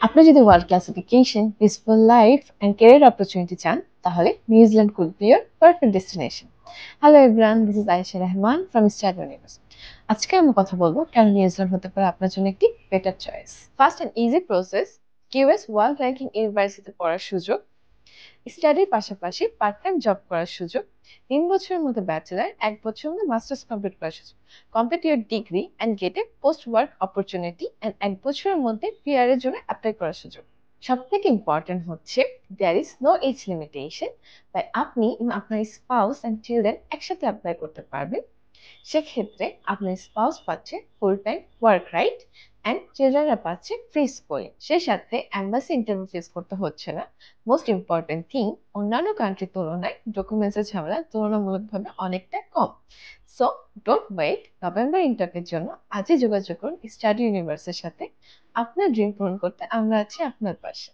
আপনি যদি world class education, peaceful life and career opportunity চান, তাহলে New Zealand could be your perfect destination. Hello everyone, this is Ayesha Rahman from study universe. আজকে আমরা কথা বলবো কেন নিউজিল্যান্ড হতে পারে আপনার জন্য একটি better choice. First and easy process, QS world ranking ইউনিভার্সিটিতে পড়ার সুযোগ, স্টাডির পাশাপাশি পার্ট টাইম জব করার সুযোগ, 3 বছরের মধ্যে ব্যাচেলার, 1 বছরের মধ্যে মাস্টার্স কমপ্লিট করার সুযোগ, complete your degree and get A post work opportunity and 1 বছরের মধ্যে পিআর এর জন্য অ্যাপ্লাই করার সুযোগ। সব থেকে ইম্পর্টেন্ট হচ্ছে there is no age limitation, তাই আপনি এবং আপনার স্পাউস অ্যান্ড চিলড্রেন একসাথে অ্যাপ্লাই করতে পারবেন। সেক্ষেত্রে আপনার স্পাউস পাচ্ছে full time work right and চিলড্রেনরা পাচ্ছে ফ্রি স্কুলিং। সেই সাথে অ্যাম্বাসি ইন্টারভিউ ফেস করতে হচ্ছে না। মোস্ট ইম্পর্টেন্ট থিং, অন্যান্য কান্ট্রির তুলনায় ডকুমেন্টসের ঝামেলা তুলনামূলকভাবে অনেকটা কম। সো ডোন্ট ওয়েট, নভেম্বর ইন্টারভিউর জন্য আজই যোগাযোগ করুন স্টাডি ইউনিভার্সের সাথে। আপনার ড্রিম পূরণ করতে আমরা আছি আপনার পাশে।